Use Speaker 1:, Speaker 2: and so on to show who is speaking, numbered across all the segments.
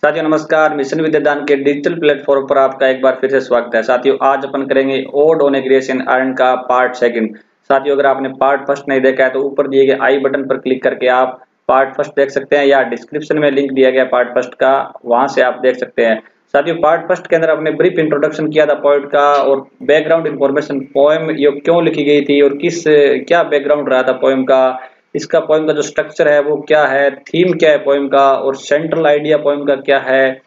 Speaker 1: साथियों नमस्कार। मिशन विद्यादान के डिजिटल प्लेटफॉर्म पर आपका एक बार फिर से स्वागत है। साथियों आज अपन करेंगे ओड ऑन एग्रेशन अर्न का पार्ट सेकंड। साथियों अगर आपने पार्ट फर्स्ट नहीं देखा है तो ऊपर दिए गए आई बटन पर क्लिक करके आप पार्ट फर्स्ट देख सकते हैं या डिस्क्रिप्शन में लिंक दिया गया पार्ट फर्स्ट का, वहां से आप देख सकते हैं। साथियों पार्ट फर्स्ट के अंदर आपने ब्रीफ इंट्रोडक्शन किया था पोएट का और बैकग्राउंड इन्फॉर्मेशन, पोएम ये क्यों लिखी गई थी और क्या बैकग्राउंड रहा था पोएम का, इसका पोएम का जो स्ट्रक्चर है वो क्या है, थीम क्या है पोएम का और सेंट्रल आइडिया पोएम का क्या है।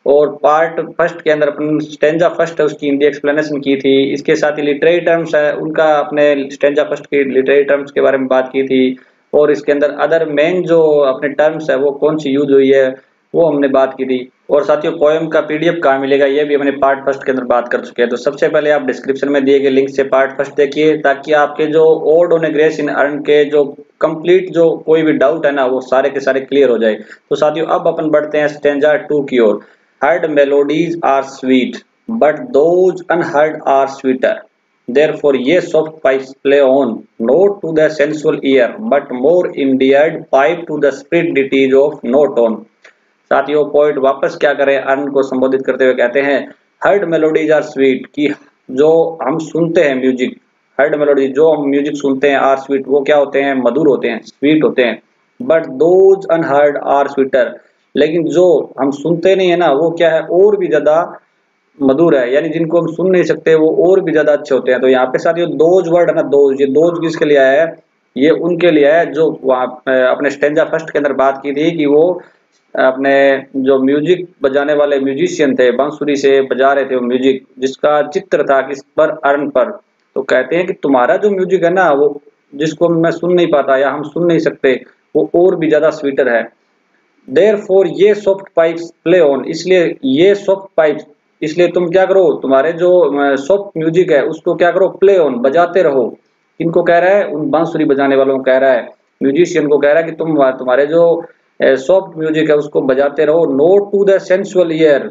Speaker 1: और पार्ट फर्स्ट के अंदर अपन स्टेंजा फर्स्ट है उसकी हिंदी एक्सप्लेनेशन की थी। इसके साथ ही लिटरेरी टर्म्स है उनका अपने स्टेंजा फर्स्ट की लिटरेरी टर्म्स के बारे में बात की थी। और इसके अंदर अदर मेन जो अपने टर्म्स है वो कौन सी यूज हुई है वो हमने बात की थी। और साथियों पोएम का पीडीएफ कहाँ मिलेगा ये भी हमने पार्ट फर्स्ट के अंदर बात कर चुके हैं। तो सबसे पहले आप डिस्क्रिप्शन में दिए गए लिंक से पार्ट फर्स्ट देखिए ताकि आपके जो odd on a Grecian in earn के जो कंप्लीट जो कोई भी डाउट है ना वो सारे के सारे क्लियर हो जाए। तो साथियों अब अपन बढ़ते हैं स्टेंजा 2 की ओर। Heard melodies are sweet, but those unheard are sweeter. Therefore, ye soft pipes play on, not to the sensual ear, but more endeared pipe to the spirit deities of no tone. साथियों poet वापस क्या करें earn को संबोधित करते हुए कहते हैं हर्ड मेलोडीज आर स्वीट, कि जो हम सुनते हैं म्यूजिक, हर्ड मेलोडी जो हम म्यूजिक सुनते हैं आर स्वीट, वो क्या होते हैं, मधुर होते हैं, स्वीट होते हैं। But those unheard are sweeter, लेकिन जो हम सुनते नहीं है ना वो क्या है, और भी ज्यादा मधुर है, यानी जिनको हम सुन नहीं सकते वो और भी ज्यादा अच्छे होते हैं। तो यहाँ पे साथियों दोज वर्ड है ना, दोज, ये दोज किसके लिए आया है, ये उनके लिए है जो वहाँ अपने स्टेंजा फर्स्ट के अंदर बात की थी कि वो अपने जो म्यूजिक बजाने वाले म्यूजिशियन थे, बांसुरी से बजा रहे थे वो म्यूजिक, जिसका चित्र था किस पर, अर्न पर। तो कहते हैं कि तुम्हारा जो म्यूजिक है ना वो जिसको मैं सुन नहीं पाता या हम सुन नहीं सकते वो और भी ज्यादा स्वीटर है। Therefore ये सॉफ्ट पाइप्स प्ले ऑन, इसलिए ये सॉफ्ट पाइप्स, इसलिए तुम क्या करो, तुम्हारे जो सॉफ्ट म्यूजिक है उसको क्या करो, प्ले ऑन, बजाते रहो। किनको कह रहा है, उन बांसुरी बजाने वालों को कह रहा है, म्यूजिशियन को कह रहा है कि तुम तुम्हारे जो सॉफ्ट म्यूजिक है उसको बजाते रहो। Not to the sensual ear,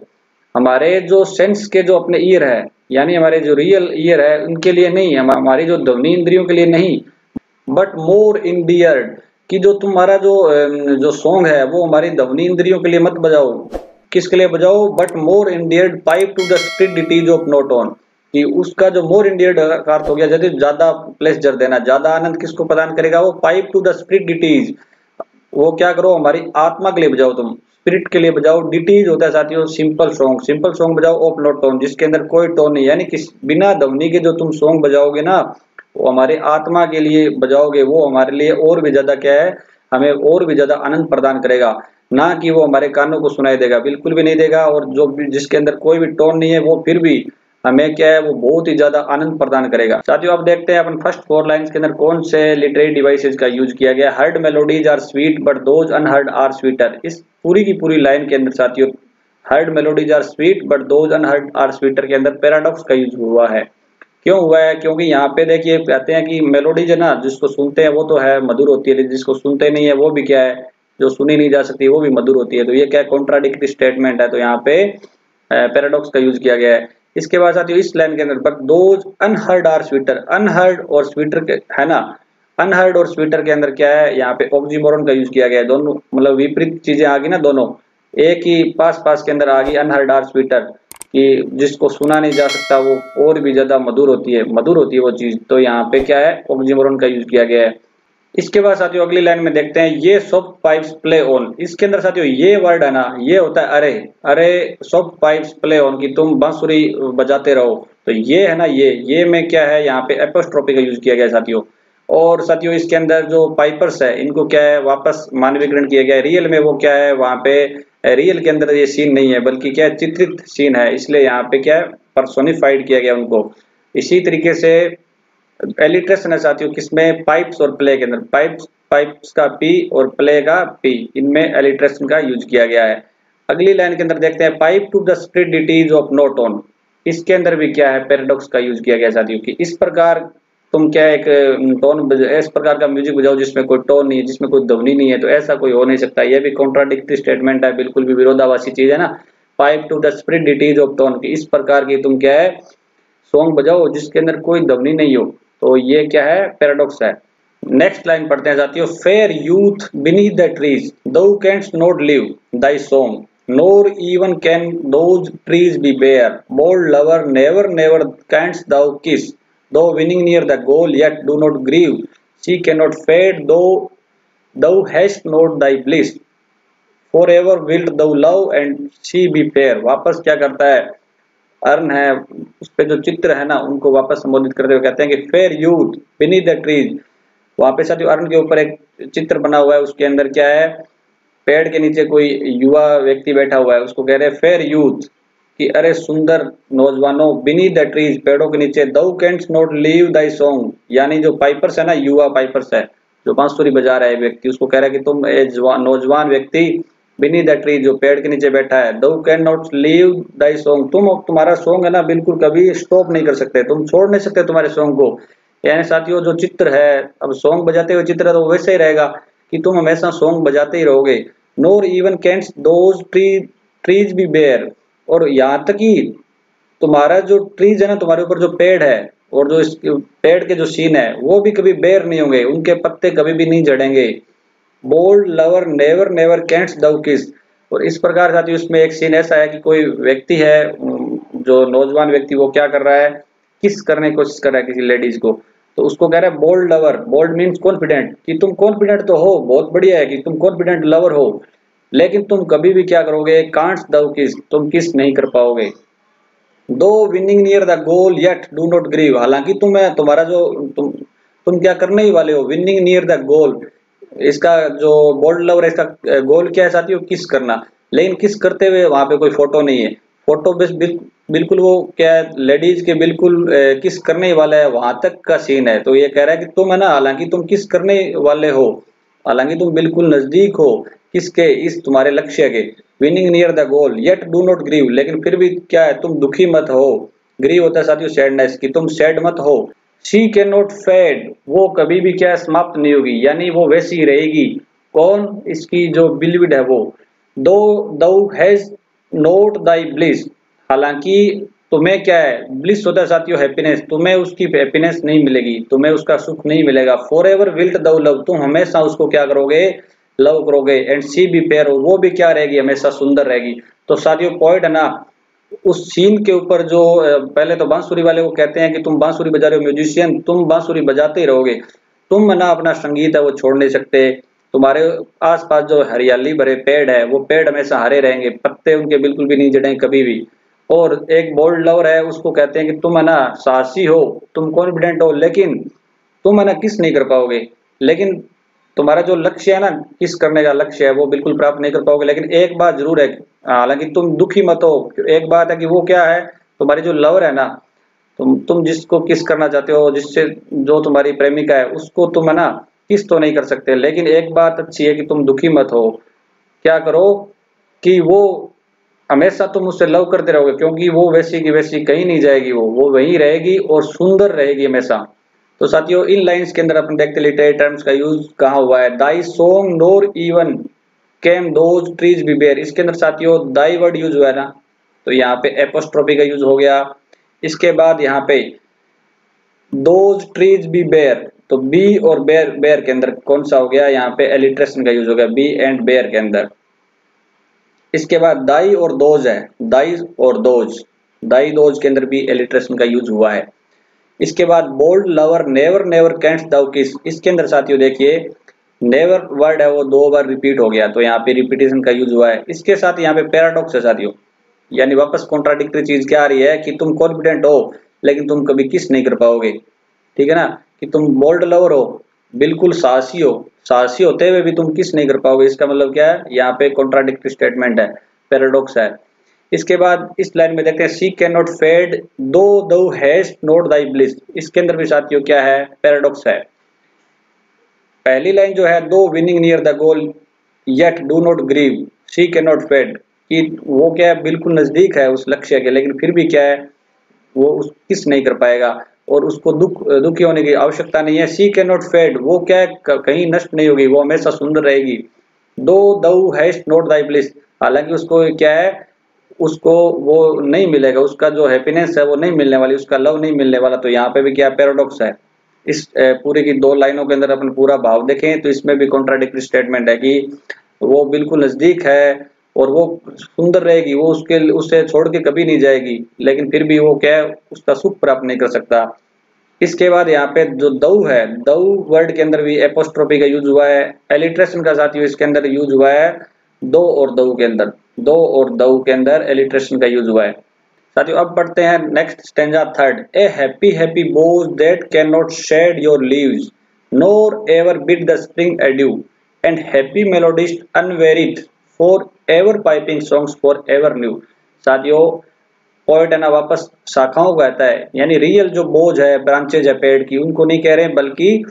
Speaker 1: हमारे जो सेंस के जो अपने ईयर है, यानी हमारे जो रियल ईयर है उनके लिए नहीं, हमारी जो ध्वनि इंद्रियों के लिए नहीं, बट मोर इन डियर्ड, कि जो तुम्हारा जो सॉन्ग है वो हमारी ध्वनि इंद्रियों के लिए मत बजाओ। किसके लिए बजाओ, but more endeared pipe to the spirit ditties of note on, कि उसका जो मोर इंडियर्ड का अर्थ हो गया यदि ज्यादा प्लेजर देना, ज्यादा आनंद किसको प्रदान करेगा, वो pipe to the spirit ditties, वो क्या करो, हमारी आत्मा के लिए बजाओ, तुम स्पिरिट के लिए बजाओ। डिटीज होता है साथियों सिंपल सॉन्ग, सिंपल सॉन्ग बजाओ ऑफ नो टोन, जिसके अंदर कोई टोन नहीं, यानी किस बिना ध्वनि के जो तुम सॉन्ग बजाओगे ना वो हमारे आत्मा के लिए बजाओगे, वो हमारे लिए और भी ज्यादा क्या है, हमें और भी ज्यादा आनंद प्रदान करेगा, ना कि वो हमारे कानों को सुनाई देगा, बिल्कुल भी नहीं देगा। और जो जिसके अंदर कोई भी टोन नहीं है वो फिर भी हमें क्या है, वो बहुत ही ज्यादा आनंद प्रदान करेगा। साथियों अब देखते हैं अपन फर्स्ट 4 लाइंस के अंदर कौन से लिटरेरी डिवाइसेस का यूज किया गया। Heard melodies are sweet but those unheard are sweeter, इस पूरी की पूरी लाइन के अंदर साथियों heard melodies are sweet but those unheard are sweeter के अंदर पैराडॉक्स का यूज हुआ है। क्यों हुआ है, क्योंकि यहाँ पे देखिए कहते हैं कि मेलोडीज है ना, जिसको सुनते हैं वो तो है मधुर होती है, जिसको सुनते नहीं है वो भी क्या है, जो सुनी नहीं जा सकती वो भी मधुर होती है। तो ये क्या कॉन्ट्राडिक्टरी स्टेटमेंट है, तो यहाँ पे पैराडॉक्स का यूज किया गया है। इसके बाद साथियों इस लाइन के अंदर but those unheard are sweeter, unheard और स्वीटर के है ना, अनहर्ड और स्वीटर के अंदर क्या है, यहाँ पे ऑक्सीमोरन का यूज किया गया है। दोनों मतलब विपरीत चीजें आ गई ना, दोनों एक ही पास पास के अंदर आ गई, अनहर्ड आर स्वीटर, कि जिसको सुना नहीं जा सकता वो और भी ज्यादा मधुर होती है, मधुर होती है वो चीज। तो यहाँ पे क्या है, ऑक्सीमोरन का यूज किया गया है। इसके बाद साथियों अगली लाइन में देखते हैं ये सॉफ्ट पाइप्स प्ले ऑन, इसके अंदर साथियों ये वर्ड है ना, ये होता है अरे, अरे सॉफ्ट पाइप्स प्ले ऑन, कि तुम बांसुरी बजाते रहो। तो ये है ना, ये में क्या है, यहाँ पे एपोस्ट्रोफी का यूज किया गया है साथियों। और साथियों इसके अंदर जो पाइपर्स है इनको क्या है, वापस मानवीकरण किया गया है। रियल में वो क्या है, वहां पे रियल के अंदर ये सीन नहीं है बल्कि क्या है, चित्रित सीन है, इसलिए यहाँ पे क्या है, पर्सोनिफाइड किया गया उनको। इसी तरीके से एलिट्रेशन है साथियों किसमें, पाइप्स और प्ले के अंदर, पाइप्स, पाइप्स का पी और प्ले का पी, इनमें एलिट्रेशन का यूज किया गया है। अगली लाइन के अंदर देखते हैं pipe to the spirit ditties of no tone, इसके अंदर भी क्या है, पैराडॉक्स का यूज किया गया साथियों कि इस प्रकार तुम क्या एक टोन, इस प्रकार का म्यूजिक बजाओ जिसमें कोई टोन नहीं है, जिसमें कोई ध्वनि नहीं है, तो ऐसा कोई हो नहीं सकता। यह भी कॉन्ट्राडिक्टरी स्टेटमेंट है, बिल्कुल भी विरोधाभासी चीज है ना। Pipe to the spirit ditties of tone, की इस प्रकार की तुम क्या है सॉन्ग बजाओ जिसके अंदर कोई ध्वनि नहीं हो, तो ये क्या है, पैराडॉक्स है। नेक्स्ट लाइन पढ़ते हैं साथियों, fair youth beneath the trees thou canst not leave thy song, nor even can those trees be bare. Bold lover, never, never canst thou kiss. Though winning near the goal, yet do not grieve. She cannot fade, though thou hast not thy bliss. Forever wilt thou love and she be fair. वापस क्या करता है, earn है, उस पे जो चित्र है ना उनको वापस संबोधित करते हुए कहते हैं कि fair youth beneath the trees. वहां पे साथियों अर्न के ऊपर एक चित्र बना हुआ है, उसके अंदर क्या है, पेड़ के नीचे कोई युवा व्यक्ति बैठा हुआ है, उसको कह रहे हैं फेयर यूथ कि अरे सुंदर नौजवानों, बीनीथ द ट्रीज पेड़ों के नीचे, दऊ cantts not leave Dai song, यानी जो पाइपर्स है ना, युवा पाइपर्स है जो बांसुरी बजा रहा है व्यक्ति, उसको कह रहा है कि तुम नौजवान व्यक्ति बीनीथ द ट्री जो पेड़ के नीचे बैठा है, दऊ can not leave Dai song, तुम्हारा सॉन्ग है ना बिल्कुल कभी स्टॉप नहीं कर सकते, तुम छोड़ नहीं सकते तुम्हारे सॉन्ग को। यानी साथियों जो चित्र है, अब सॉन्ग बजाते हुए चित्र है तो वैसे ही रहेगा कि तुम हमेशा सॉन्ग बजाते ही रहोगे। Nor even canst those trees be bare, और यहाँ तक कि तुम्हारा जो ट्रीज है ना, तुम्हारे ऊपर जो पेड़ है और जो इस पेड़ के जो सीन है वो भी कभी बेयर नहीं होंगे, उनके पत्ते कभी भी नहीं झड़ेंगे। Bold lover never never canst thou kiss, और इस प्रकार साथियों इसमें एक सीन ऐसा है कि कोई व्यक्ति है, जो नौजवान व्यक्ति वो क्या कर रहा है, किस करने की कोशिश कर रहा है किसी लेडीज को, तो उसको कह रहा है bold lover, bold means confident, कि तुम कॉन्फिडेंट तो हो, बहुत बढ़िया है कि तुम कॉन्फिडेंट लवर हो, लेकिन तुम कभी भी क्या करोगे, कांट्स दऊ किस, तुम किस नहीं कर पाओगे। Though winning near the goal yet do not grieve, हालांकि तुम्हारा जो तुम क्या करने ही वाले हो, विनिंग नियर द गोल, इसका जो बोल्ड लवर है इसका गोल क्या है साथियों, किस करना, लेकिन किस करते हुए वहां पे कोई फोटो नहीं है, फोटो बस बिल्कुल वो क्या है, लेडीज के बिल्कुल किस करने ही वाला है वहां तक का सीन है। तो ये कह रहा है कि तुम है ना, हालांकि तुम किस करने वाले हो, हालांकि तुम बिल्कुल नजदीक हो किसके, इस तुम्हारे लक्ष्य के, winning near the goal yet do not grieve, लेकिन फिर भी क्या है, तुम दुखी मत हो, ग्रीव होता है साथियों सैडनेस, कि तुम सैड मत हो। शी कैन नॉट फेड, वो कभी भी क्या समाप्त नहीं होगी, यानी वो वैसी ही रहेगी, कौन, इसकी जो बिलीव्ड है वो। दो दऊ हैज नोट दाई ब्लिस, हालांकि तुम्हें क्या है, ब्लिस होता है साथियों हैप्पीनेस, तुम्हें उसकी हैप्पीनेस नहीं मिलेगी, तुम्हें उसका सुख नहीं मिलेगा। फॉर एवर विल्ट दऊ लव, तुम हमेशा उसको क्या करोगे, लव करोगे। एंड सी बी फेयर, वो भी क्या रहेगी, हमेशा सुंदर रहेगी। तो साथियों पॉइंट है ना, उस सीन के ऊपर जो पहले तो बांसुरी वाले को कहते हैं कि तुम बांसुरी बजा रहे हो म्यूजिशियन, तुम बांसुरी बजाते ही रहोगे, तुम है ना अपना संगीत है वो छोड़ नहीं सकते, तुम्हारे आसपास जो हरियाली भरे पेड़ है वो पेड़ हमेशा हरे रहेंगे, पत्ते उनके बिल्कुल भी नहीं झड़ेंगे कभी भी। और एक बोल्ड लवर है, उसको कहते हैं कि तुम है ना साहसी हो, तुम कॉन्फिडेंट हो, लेकिन तुम है ना किस नहीं कर पाओगे, लेकिन तुम्हारा जो लक्ष्य है ना, किस करने का लक्ष्य है वो बिल्कुल प्राप्त नहीं कर पाओगे। लेकिन एक बात जरूर है, हालांकि तुम दुखी मत हो, एक बात है कि वो क्या है, तुम्हारी जो लवर है ना, तुम जिसको किस करना चाहते हो, जिससे जो तुम्हारी प्रेमिका है उसको तुम है ना किस तो नहीं कर सकते, लेकिन एक बात अच्छी है कि तुम दुखी मत हो, क्या करो कि वो हमेशा तुम उससे लव करते रहोगे, क्योंकि वो वैसी की वैसी कहीं नहीं जाएगी, वो वहीं रहेगी और सुंदर रहेगी हमेशा। तो साथियों इन लाइंस के अंदर अपन देखते लिटरेरी टर्म्स का यूज कहाँ हुआ है, thy song nor even can those trees be bare, इसके अंदर साथियों दाई वर्ड यूज हुआ है ना, तो यहाँ पे एपोस्ट्रोफी का यूज हो गया। इसके बाद यहाँ पे दोज ट्रीज बी बेयर, तो बी और बेयर, बेयर के अंदर कौन सा हो गया, यहाँ पे एलिट्रेशन का यूज हो गया बी एंड बेयर के अंदर। इसके बाद दाई और दोज है, दाई और दोज, दाई दोज के अंदर भी एलिट्रेशन का यूज हुआ है। इसके बाद bold lover never never canst thou kiss, इसके अंदर साथियों देखिए नेवर वर्ड है वो दो बार रिपीट हो गया, तो यहाँ पे रिपीटेशन का यूज हुआ है। इसके साथ यहाँ पे पैराडॉक्स है साथियों, यानी वापस कॉन्ट्राडिक्टरी चीज क्या आ रही है कि तुम कॉन्फिडेंट हो लेकिन तुम कभी किस नहीं कर पाओगे, ठीक है ना, कि तुम बोल्ड लवर हो, बिल्कुल साहसी हो, साहसी होते हुए भी तुम किस नहीं कर पाओगे, इसका मतलब क्या है, यहाँ पे कॉन्ट्राडिक्टरी स्टेटमेंट है, पैराडॉक्स है। इसके बाद इस लाइन में देखते हैं सी कैन नॉट फेड दो दो हैज नॉट दाई ब्लिस, इसके अंदर भी साथियों क्या है, पैराडॉक्स है। पहली लाइन जो है though winning near the goal yet do not grieve she can not fade, कि वो क्या है बिल्कुल नजदीक है उस लक्ष्य के, लेकिन फिर भी क्या है वो उस किस नहीं कर पाएगा, और उसको दुखी होने की आवश्यकता नहीं है। सी कैन नॉट फेड, वो क्या है कहीं नष्ट नहीं होगी, वो हमेशा सुंदर रहेगी। दो दऊ हैस्ट नॉट दाई ब्लिस, हालांकि उसको क्या है, उसको वो नहीं मिलेगा, उसका जो हैप्पीनेस है वो नहीं मिलने वाली, उसका लव नहीं मिलने वाला। तो यहाँ पे भी क्या पैराडॉक्स है, इस पूरी की दो लाइनों के अंदर अपन पूरा भाव देखें तो इसमें भी कॉन्ट्राडिक्टरी स्टेटमेंट है कि वो बिल्कुल नजदीक है और वो सुंदर रहेगी, वो उससे छोड़ के कभी नहीं जाएगी, लेकिन फिर भी वो क्या है, उसका सुख प्राप्त नहीं कर सकता। इसके बाद यहाँ पे जो दऊ है, दऊ वर्ड के अंदर भी एपोस्ट्रोफी का यूज हुआ है। एलिट्रेशन का साथियों इसके अंदर यूज हुआ है दो और दऊ के अंदर, दो और दऊ के अंदर एलिट्रेशन का यूज हुआ है। साथियों अब पढ़ते हैं next stanza third. Ah happy happy boughs that can not shed your leaves nor ever bid the spring adieu and happy melodist unwearied for ever piping songs for ever new. साथियों poet है ना वापस शाखाओं को कहता है, यानी real जो बोझ है, ब्रांचेज है पेड़ की, उनको नहीं कह रहे हैं, बल्कि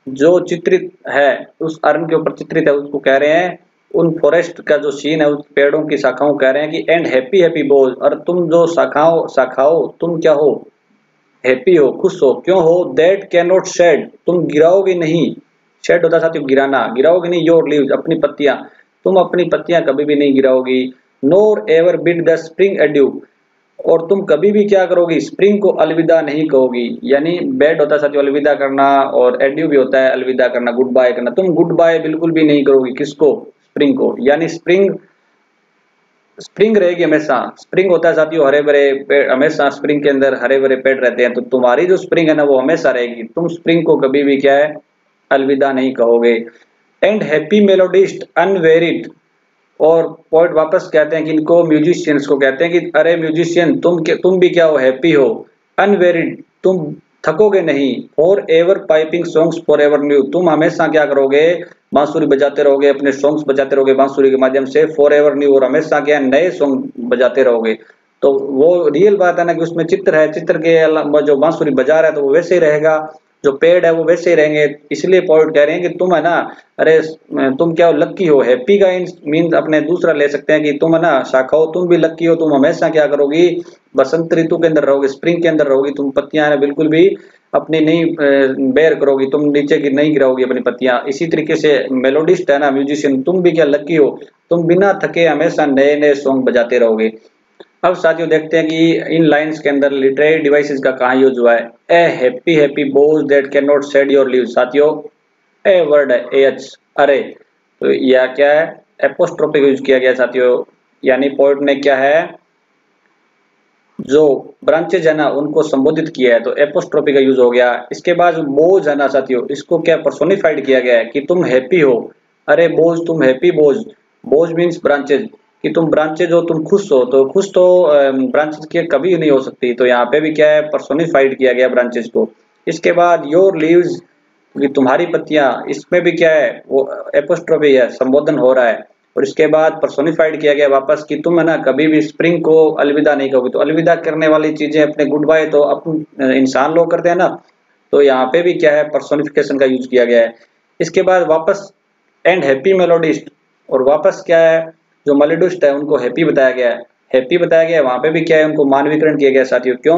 Speaker 1: जो चित्रित है उस अर्न के ऊपर चित्रित है उसको कह रहे हैं। उन फॉरेस्ट का जो सीन है उस पेड़ों की शाखाओं कह रहे हैं कि एंड हैप्पी हैप्पी बोझ, और तुम जो शाखाओं शाखाओं तुम क्या हो, हैप्पी हो, खुश हो, क्यों हो, दैट कैन नॉट शेड, तुम गिराओगे नहीं, शेड होता है साथियों गिराना, गिराओगे नहीं योर लीव्स, अपनी पत्तियां, तुम अपनी पत्तियां कभी भी नहीं गिराओगी। Nor ever bid the spring adieu, और तुम कभी भी क्या करोगी, स्प्रिंग को अलविदा नहीं कहोगी। यानी बेड होता है साथियों अलविदा करना, और एड्यू भी होता है अलविदा करना, गुड बाय करना, तुम गुड बाय बिल्कुल भी नहीं करोगी, किसको, स्प्रिंग को। यानी स्प्रिंग स्प्रिंग रहेगी हमेशा। स्प्रिंग होता है साथियों हरे भरे पेड़, हमेशा स्प्रिंग के अंदर हरे भरे पेड़ रहते हैं, तो तुम्हारी जो स्प्रिंग है ना वो हमेशा रहेगी, तुम स्प्रिंग को कभी भी क्या है, अलविदा नहीं कहोगे। एंड हैप्पी मेलोडिस्ट अनवेरिड, और पोएट वापस कहते हैं कि इनको म्यूजिशियंस को कहते हैं कि अरे म्यूजिशियन तुम भी क्या हो, हैप्पी हो, अनवेरिड तुम थकोगे नहीं, for ever piping songs for ever new, तुम हमेशा क्या करोगे, बांसुरी बजाते रहोगे, अपने सॉन्ग्स बजाते रहोगे बांसुरी के माध्यम से, फॉर एवर न्यू, और हमेशा क्या नए सॉन्ग बजाते रहोगे। तो वो रियल बात है ना कि उसमें चित्र है, चित्र के अलावा जो बांसुरी बजा रहा है तो वो वैसे ही रहेगा, जो पेड़ है वो वैसे ही रहेंगे। इसलिए पोएट कह रहे हैं कि तुम है ना, अरे तुम क्या हो, लक्की हो, हैप्पी का मीन अपने दूसरा ले सकते हैं कि तुम है ना शाखा हो, तुम भी लक्की हो, तुम हमेशा क्या करोगी, बसंत ऋतु के अंदर रहोगे, स्प्रिंग के अंदर रहोगी, तुम पत्तियां है बिल्कुल भी अपनी नहीं बेयर करोगी, तुम नीचे की नहीं गिराओगी अपनी पत्तियां। इसी तरीके से मेलोडिस्ट है ना म्यूजिशियन, तुम भी क्या लकी हो, तुम बिना थके हमेशा नए नए सॉन्ग बजाते रहोगे। अब साथियों देखते हैं कि इन लाइंस के अंदर लिटरेरी डिवाइसेस का कहाँ यूज हुआ है। Ah happy happy boughs that can not shed your leave, साथियों ए वर्ड है एच, अरे, तो यह क्या है, एपोस्ट्रोफी यूज किया गया साथियों। यानी पोएट ने क्या है, जो ब्रांचेज है ना उनको संबोधित किया है, तो एपोस्ट्रोफी का यूज हो गया। इसके बाद बोझ है ना साथियों, इसको क्या पर्सोनिफाइड किया गया है कि तुम हैप्पी हो, अरे बोझ तुम हैप्पी बोझ, बोझ मीन्स ब्रांचेज, कि तुम ब्रांचेज हो, तुम खुश हो, तो खुश तो ब्रांचेज के कभी नहीं हो सकती, तो यहाँ पे भी क्या है पर्सोनिफाइड किया गया ब्रांचेज को। इसके बाद योर लीव्स, कि तुम्हारी पत्तियां, इसमें भी क्या है वो एपोस्ट्रोफी है, संबोधन हो रहा है। और इसके बाद पर्सोनिफाइड किया गया वापस कि तुम है ना कभी भी स्प्रिंग को अलविदा नहीं कहोगे, तो अलविदा करने वाली चीजें अपने गुड बाय तो अपन इंसान लोग करते हैं ना, तो यहाँ पे भी क्या है पर्सोनिफिकेशन का यूज किया गया है। इसके बाद वापस एंड हैप्पी मेलोडिस्ट, और वापस क्या है जो मेलोडिस्ट है उनको हैप्पी बताया गया है, हैप्पी बताया गया है, वहां पे भी क्या है उनको मानवीकरण किया गया साथियों। क्यों,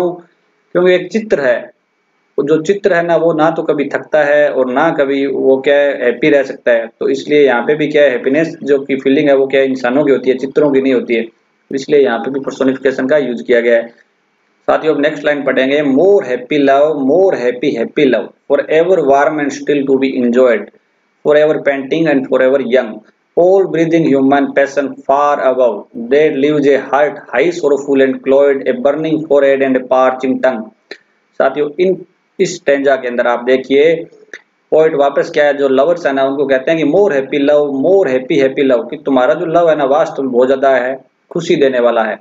Speaker 1: क्योंकि एक चित्र है, जो चित्र है ना वो ना तो कभी थकता है और ना कभी वो क्या है हैप्पी रह सकता है, तो इसलिए यहाँ पे भी क्या है हैप्पीनेस जो की फीलिंग है वो क्या है इंसानों की होती है, चित्रों की नहीं होती है, इसलिए यहाँ पे भी पर्सोनिफिकेशन का यूज किया गया है। साथियों अब नेक्स्ट लाइन पढ़ेंगे। More happy happy love for ever warm and still to be enjoyed for ever panting and for ever young all breathing human passion far above that leaves a heart high sorrowful and cloyed a burning forehead and a parching tongue। साथियों इन इस stanza के अंदर आप देखिए poet वापस क्या है, जो लवर्स है ना उनको कहते हैं कि मोर हैप्पी हैप्पी लव, कि तुम्हारा जो लव है ना वास्तव में बहुत ज्यादा है, खुशी देने वाला है,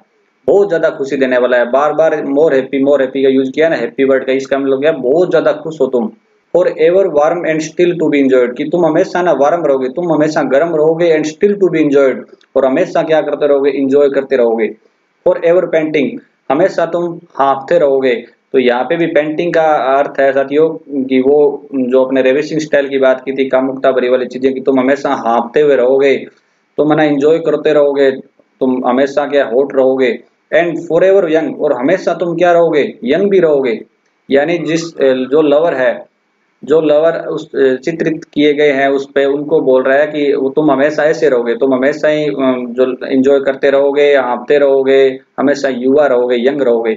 Speaker 1: बहुत ज्यादा खुशी देने वाला है। बार बार मोर हैप्पी का यूज किया ना हैप्पी वर्ड का, इसका मतलब क्या बहुत ज्यादा खुश हो तुम। For ever warm and still to be enjoyed, कि तुम हमेशा ना वार्म रहोगे, तुम हमेशा गर्म रहोगे, and still to be enjoyed, और हमेशा क्या करते रहोगे, इंजॉय करते रहोगे। फॉर एवर पेंटिंग, हमेशा तुम हाँफते रहोगे, तो यहाँ पे भी पेंटिंग का अर्थ है साथियों कि वो जो अपने रेविशिंग स्टाइल की बात की थी, कामुकता भरी वाली चीजें, कि तुम हमेशा हाँफते हुए रहोगे, तुम है ना इंजॉय करते रहोगे, तुम हमेशा क्या हॉट रहोगे। एंड फॉर एवर यंग, और हमेशा तुम क्या रहोगे, यंग भी रहोगे। यानी जिस जो लवर है, जो लवर उस चित्रित किए गए हैं उस पे, उनको बोल रहा है कि वो तुम हमेशा ऐसे रहोगे, तुम हमेशा ही जो एंजॉय करते रहोगे, हाँफते रहोगे, हमेशा युवा रहोगे, यंग रहोगे।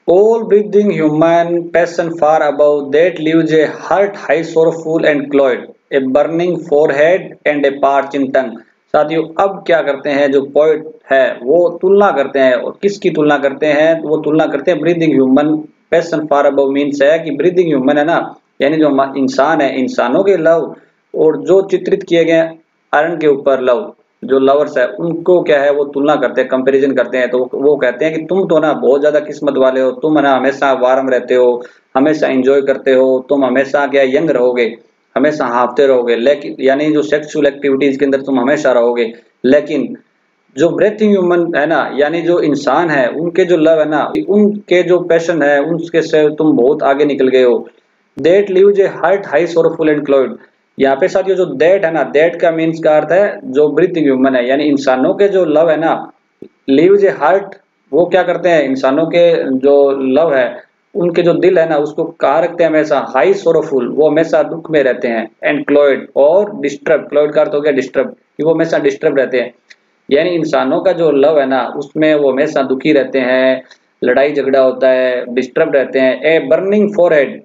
Speaker 1: All breathing human passion far above that leaves a heart high sorrowful and cloyed, a burning forehead and a parching tongue। साथियों अब क्या करते हैं, जो पोइट है वो तुलना करते हैं, और किसकी तुलना करते हैं, वो तुलना करते हैं breathing human passion for above, means है कि ब्रीदिंग ह्यूमन है ना, यानी जो इंसान है, इंसानों के लव और जो चित्रित किए गए आयरन के ऊपर लव, जो लवर्स है उनको क्या है वो तुलना करते हैं, कंपैरिजन करते हैं। तो वो कहते हैं कि तुम तो ना बहुत ज्यादा किस्मत वाले हो, तुम है ना हमेशा वार्म रहते हो, हमेशा एंजॉय करते हो, तुम हमेशा क्या यंग रहोगे, हमेशा हाँफते रहोगे, लेकिन यानी जो सेक्सुअल एक्टिविटीज के अंदर तुम हमेशा रहोगे, लेकिन जो ब्रेथिंग ह्यूमन है ना, यानी जो इंसान है उनके जो लव है ना, उनके जो पैशन है उनके से तुम बहुत आगे निकल गए हो। That leaves a heart high sorrowful and cloud. यहाँ पे साथियों जो दैट है ना, दैट का मीन्स का अर्थ है जो ब्रीथिंग ह्यूमन है, यानी इंसानों के जो लव है ना, लीव्स ए हार्ट, वो क्या करते हैं इंसानों के जो लव है, उनके जो दिल है ना उसको कहा रखते हैं हमेशा हाई सोरोफुल, वो हमेशा दुख में रहते हैं, एंड क्लोइड और डिस्टर्ब, क्लोइड का अर्थ हो गया डिस्टर्ब, कि वो हमेशा डिस्टर्ब रहते हैं, यानी इंसानों का जो लव है ना उसमें वो हमेशा दुखी रहते हैं, लड़ाई झगड़ा होता है, डिस्टर्ब रहते हैं। ए बर्निंग फॉरहेड,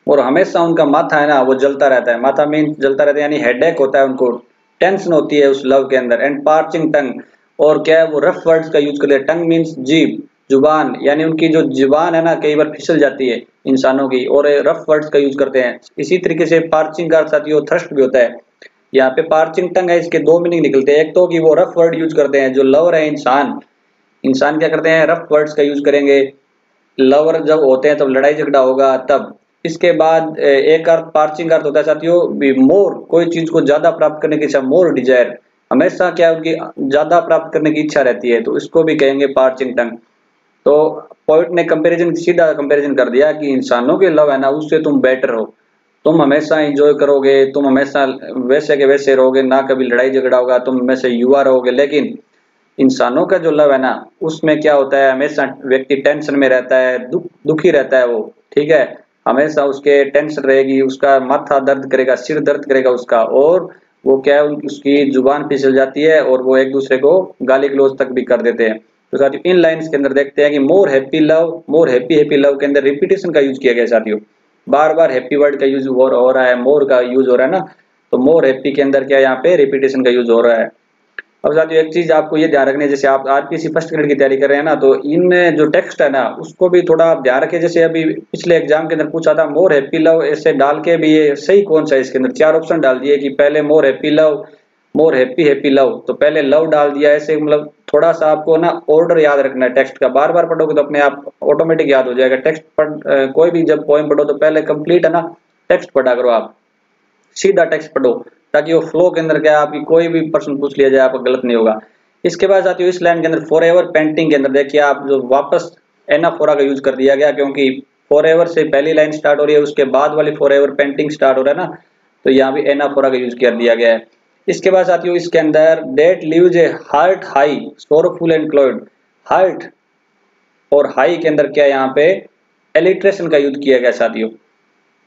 Speaker 1: और हमेशा उनका माथा है ना वो जलता रहता है, माथा मीन जलता रहता है, यानी हेडेक होता है उनको, टेंशन होती है उस लव के अंदर। एंड पार्चिंग टंग, और क्या है वो रफ वर्ड्स का यूज करते हैं, टंग मीन्स जीभ, जुबान, यानी उनकी जो जुबान है ना कई बार फिसल जाती है इंसानों की, और रफ वर्ड्स का यूज करते हैं। इसी तरीके से पार्चिंग का साथियों थ्रस्ट भी होता है। यहाँ पे पार्चिंग टंग है, इसके दो मीनिंग निकलते हैं, एक तो कि वो रफ वर्ड यूज करते हैं, जो लवर है इंसान, इंसान क्या करते हैं रफ वर्ड्स का यूज करेंगे, लवर जब होते हैं तब लड़ाई झगड़ा होगा तब। इसके बाद एक अर्थ पार्चिंग अर्थ होता है साथियों मोर, कोई चीज को ज्यादा प्राप्त करने की इच्छा, मोर डिजायर, हमेशा क्या उनकी ज्यादा प्राप्त करने की इच्छा रहती है, तो इसको भी कहेंगे पार्चिंग टंग। तो पोइट ने कंपैरिजन, सीधा कंपैरिजन कर दिया कि इंसानों के लव है ना उससे तुम बेटर हो, तुम हमेशा एंजॉय करोगे, तुम हमेशा वैसे के वैसे रहोगे, ना कभी लड़ाई झगड़ा होगा, तुम हमेशा युवा रहोगे। लेकिन इंसानों का जो लव है ना उसमें क्या होता है, हमेशा व्यक्ति टेंशन में रहता है, दुखी रहता है वो, ठीक है, हमेशा उसके टेंशन रहेगी, उसका माथा दर्द करेगा, सिर दर्द करेगा उसका, और वो क्या है उसकी जुबान फिसल जाती है, और वो एक दूसरे को गाली गलौज तक भी कर देते हैं। तो साथियों इन लाइंस के अंदर देखते हैं कि मोर हैप्पी लव, मोर हैप्पी हैप्पी लव के अंदर रिपीटेशन का यूज किया गया साथियों, बार बार हैप्पी वर्ड का यूज हो रहा है, मोर का यूज हो रहा है ना, तो मोर हैप्पी के अंदर क्या यहाँ पे रिपीटेशन का यूज हो रहा है। अब साथियों एक चीज आपको ये ध्यान रखनी है, जैसे आप आरपीसी फर्स्ट ग्रेड की तैयारी कर रहे हैं ना, तो इन जो टेक्स्ट है ना उसको भी थोड़ा आप ध्यान रखें। जैसे अभी पिछले एग्जाम के अंदर पूछा था मोर हैप्पी लव, ऐसे डाल के भी ये सही कौन सा है, इसके अंदर चार ऑप्शन डाल दिए कि पहले मोर हैप्पी लव, मोर हैप्पी हैप्पी लव, तो पहले लव डाल दिया, ऐसे मतलब थोड़ा सा आपको ना ऑर्डर याद रखना है, टेक्स्ट का बार बार पढ़ोगे तो अपने आप ऑटोमेटिक याद हो जाएगा। टेक्स्ट पढ़ कोई भी जब पोएम पढ़ो तो पहले कंप्लीट है ना टेक्स्ट पढ़ा करो, आप सीधा टेक्स्ट पढ़ो, ताकि वो फ्लो के अंदर क्या आपकी कोई भी प्रश्न पूछ लिया जाए आपका गलत नहीं होगा। इसके बाद साथियों इस लाइन के अंदर फॉर एवर पेंटिंग के अंदर देखिए आप जो वापस एनाफोरा का यूज कर दिया गया, क्योंकि फॉर एवर से पहली लाइन स्टार्ट हो रही है, उसके बाद वाली फॉर एवर पेंटिंग स्टार्ट हो रहा है ना, तो यहाँ भी एनाफोरा का यूज कर दिया गया है। इसके बाद साथियों इसके अंदर that leaves a heart high sorrowful and cloud, heart और हाई के अंदर क्या यहाँ पे एलिट्रेशन का यूज किया गया साथियों,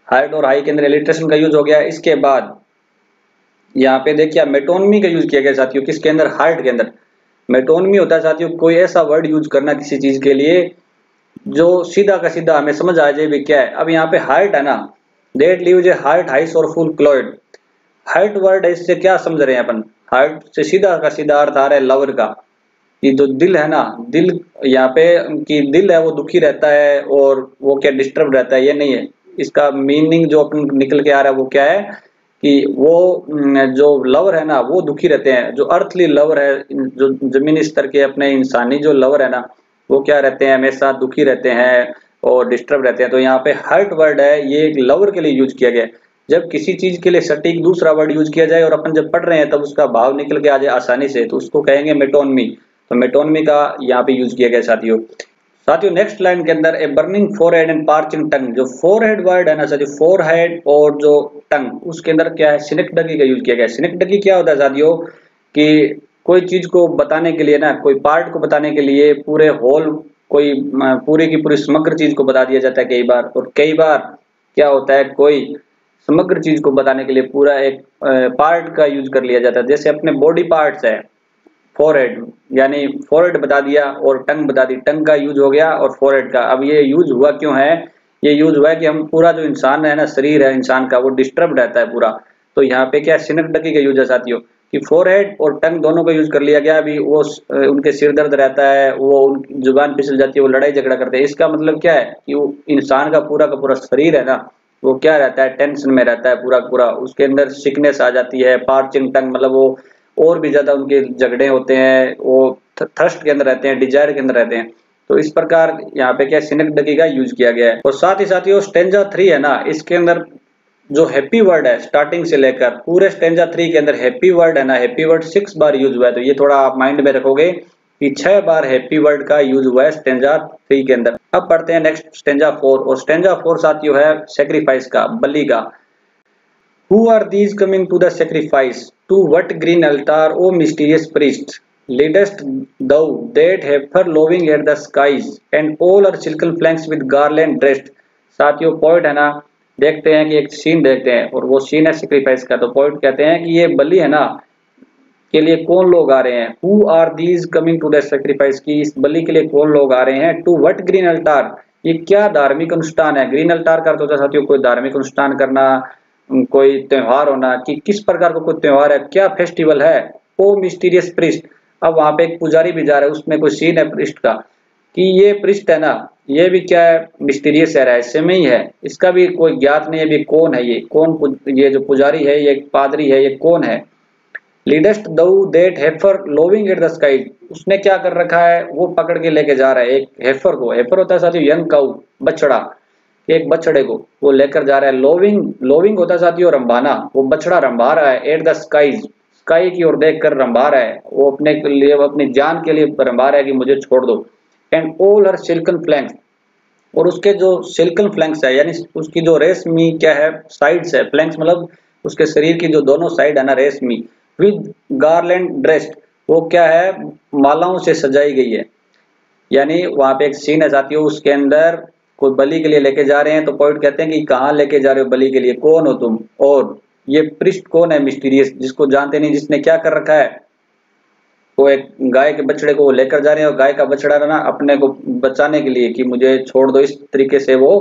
Speaker 1: हार्ट और हाई के अंदर एलिट्रेशन का यूज हो गया। इसके बाद यहाँ पे देखिए मेटोनमी का यूज किया गया साथियों, किसके अंदर हार्ट के अंदर। मेटोनमी होता है साथियों कोई ऐसा वर्ड यूज करना किसी चीज के लिए जो सीधा का सीधा हमें समझ आ जाए भी क्या है। अब यहाँ पे हार्ट है ना, that leaves a heart high sorrowful cloyed, heart word है, इससे क्या समझ रहे हैं अपन, हार्ट से सीधा का सीधा अर्थ आ रहा है लवर का, कि जो दिल है ना, दिल यहाँ पे कि दिल है वो दुखी रहता है और वो क्या डिस्टर्ब रहता है, ये नहीं है। इसका मीनिंग जो अपन निकल के आ रहा है वो क्या है कि वो जो लवर है ना वो दुखी रहते हैं, जो अर्थली लवर है, जो जमीनी स्तर के अपने इंसानी जो लवर है ना वो क्या रहते हैं हमेशा दुखी रहते हैं और डिस्टर्ब रहते हैं। तो यहाँ पे हर्ट वर्ड है ये एक लवर के लिए यूज किया गया है। जब किसी चीज के लिए सटीक दूसरा वर्ड यूज किया जाए और अपन जब पढ़ रहे हैं तब उसका भाव निकल के आ जाए आसानी से, तो उसको कहेंगे मेटोनमी। तो मेटोनमी का यहाँ पे यूज किया गया साथियों। साथियों नेक्स्ट लाइन के अंदर a burning forehead and parching tongue, जो फोरहेड वर्ड है ना साथियों, फोरहेड और जो टंग उसके अंदर क्या है सिनेक्डगी का यूज किया गया है। सिनेक्डगी क्या होता है साथियों कि कोई चीज को बताने के लिए ना, कोई पार्ट को बताने के लिए पूरे होल, कोई पूरी की पूरी समग्र चीज को बता दिया जाता है कई बार, और कई बार क्या होता है कोई समग्र चीज को बताने के लिए पूरा एक पार्ट का यूज कर लिया जाता है। जैसे अपने बॉडी पार्ट्स है, फोरहेड यानी फोरहेड बता दिया और टंग बता दी, टंग का यूज हो गया और फोरहेड का। अब ये यूज हुआ क्यों है, ये यूज हुआ है कि हम पूरा जो इंसान है ना, शरीर है इंसान का वो डिस्टर्ब रहता है पूरा, तो यहाँ पे क्या सिनेक्डकी का यूज है साथियों कि फोरहेड और टंग दोनों का यूज कर लिया गया। अभी वो उनके सिर दर्द रहता है, वो उनकी जुबान फिसल जाती है, वो लड़ाई झगड़ा करते हैं। इसका मतलब क्या है कि वो इंसान का पूरा शरीर है ना, वो क्या रहता है, टेंशन में रहता है पूरा। उसके अंदर सिकनेस आ जाती है, पार्चिंग टंग, मतलब वो और भी ज्यादा उनके झगड़े होते हैं, वो थर्स्ट के अंदर रहते हैं, डिजायर के अंदर रहते हैं। तो इस प्रकार यहाँ पे क्या सिनेक्डकी का यूज किया गया है। और साथ ही साथ ये स्टेंजा 3 है ना, इसके अंदर जो हैप्पी वर्ड है स्टार्टिंग से लेकर पूरे स्टेंजा 3 के अंदर हैप्पी वर्ड है ना, हैप्पी वर्ड 6 बार यूज हुआ है। तो ये थोड़ा आप माइंड में रखोगे कि 6 बार हैप्पी वर्ड का यूज हुआ है स्टेंजा 3 के अंदर। अब पढ़ते हैं नेक्स्ट स्टेंजा 4, और स्टेंजा 4 साथियों है सेक्रीफाइस का, बलि का। Who are these coming to the sacrifice? To what green altar, O mysterious priest? Leadest thou that heifer loving at the skies, and all her silken flanks with garland dressed? साथियों point है ना, देखते हैं कि एक scene देखते हैं, और वो सीन है सेक्रीफाइस का। तो पॉइंट कहते हैं कि ये बलि है ना के लिए कौन लोग आ रहे हैं। Who are these coming to the sacrifice, की इस बलि के लिए कौन लोग आ रहे हैं। टू व्हाट ग्रीन अल्टार, ये क्या धार्मिक अनुष्ठान है। ग्रीन अल्टार का अर्थ होता है साथियों कोई धार्मिक अनुष्ठान करना, कोई त्योहार होना, कि किस प्रकार का कोई त्योहार है, क्या फेस्टिवल है। ओ मिस्टीरियस प्रिस्ट, अब वहां पे एक पुजारी भी जा रहा है, उसमें कोई सीन है प्रिस्ट का, कि ये प्रिस्ट है ना, ये भी क्या है, मिस्टीरियस है, रहस्य में ही है, इसका भी कोई ज्ञात नहीं है भी कौन है, ये कौन, ये जो पुजारी है, ये पादरी है, ये कौन है। Leadest thou that heifer lowing at the sky, उसने क्या कर रखा है, वो पकड़ के लेके जा रहा है एक हेफर को। हेफर होता है साथियों यंग काउ, बछड़ा, एक बछड़े को वो लेकर जा रहा है। लोविंग, लोविंग होता है साथियों रंभाना, वो बछड़ा रंभा रहा है। एट द स्काईज, स्काई की ओर देख कर रंभा रहा है, वो अपने के लिए, अपनी जान के लिए रंभा रहा है कि मुझे छोड़ दो। And all her silken flanks, और उसके जो सिल्कन फ्लैंक्स है, यानी उसकी जो रेशमी क्या है साइड्स है, फ्लैंक्स मतलब उसके शरीर की जो दोनों साइड है ना रेशमी, विद गार्लैंड ड्रेस्ड, वो क्या है, मालाओं से सजाई गई है। यानी वहां पे एक सीन है साथियों, उसके अंदर कोई बलि के लिए लेके जा रहे हैं। तो पॉइंट कहते हैं कि कहाँ लेके जा रहे हो बलि के लिए, कौन हो तुम, और ये पृष्ठ कौन है मिस्टीरियस, जिसको जानते नहीं, जिसने क्या कर रखा है। वो एक गाय के बछड़े को लेकर जा रहे हैं, और गाय का बछड़ा ना अपने को बचाने के लिए कि मुझे छोड़ दो, इस तरीके से वो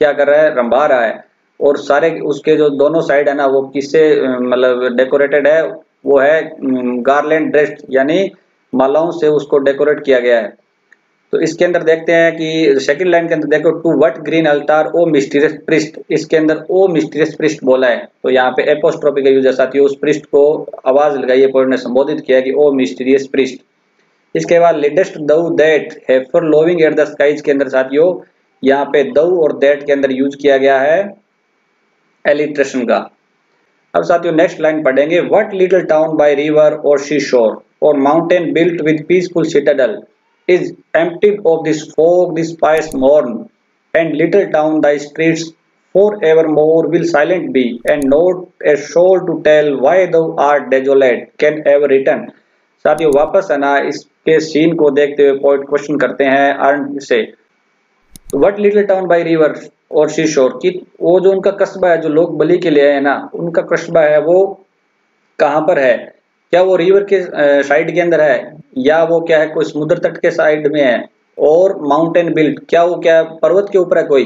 Speaker 1: क्या कर रहा है, रंभा रहा है। और सारे उसके जो दोनों साइड है ना, वो किससे मतलब डेकोरेटेड है, वो है गार्लैंड ड्रेस्ड, यानी मालाओं से उसको डेकोरेट किया गया है। तो इसके अंदर देखते हैं कि सेकंड लाइन के अंदर देखो, to what green altar O mysterious priest, इसके अंदर ओ मिस्टीरियस प्रिस्ट बोला है। तो यहाँ पे एपोस्ट्रोफी का यूज है साथियों, उस प्रिस्ट को आवाज लगाइए, पॉइंट ने संबोधित किया कि ओ मिस्टीरियस प्रिस्ट। इसके बाद leadest thou that heifer lowing at the skies के अंदर साथियों यहाँ पे दऊ और दैट के अंदर यूज किया गया है एलिट्रेशन का। अब साथियों नेक्स्ट लाइन पढ़ेंगे, what little town by river or sea शोर और mountain built with peaceful Citadel is emptied of this fog, this pious morn, and little town thy streets forevermore will silent be, and not a soul to tell why thou art desolate can ever return। साथियों वापस है ना इसके scene को देखते हुए point question करते हैं अर्न से। What little town by river or sea शोर, की वो जो उनका कस्बा है, जो लोग बलि के लिए है ना, उनका कस्बा है वो कहाँ पर है। क्या वो रिवर के साइड के अंदर है, या वो क्या है कोई समुद्र तट के साइड में है। और माउंटेन बिल्ट, क्या वो क्या पर्वत के ऊपर है कोई,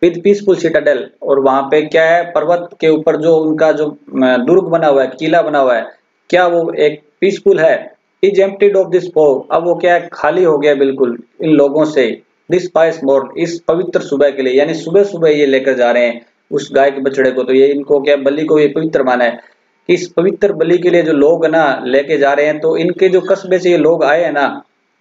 Speaker 1: विद पीसफुल सिटाडेल, और वहां पे क्या है पर्वत के ऊपर जो उनका जो दुर्ग बना हुआ है, किला बना हुआ है, क्या वो एक पीसफुल है। Is emptied of this fog, अब वो क्या है खाली हो गया बिल्कुल इन लोगों से। दिस पाइस मॉर्न, इस पवित्र सुबह के लिए, यानी सुबह सुबह ये लेकर जा रहे हैं उस गाय के बछड़े को। तो ये इनको क्या बलि को ये पवित्र माना है, कि इस पवित्र बलि के लिए जो लोग ना लेके जा रहे हैं। तो इनके जो कस्बे से ये लोग आए हैं ना,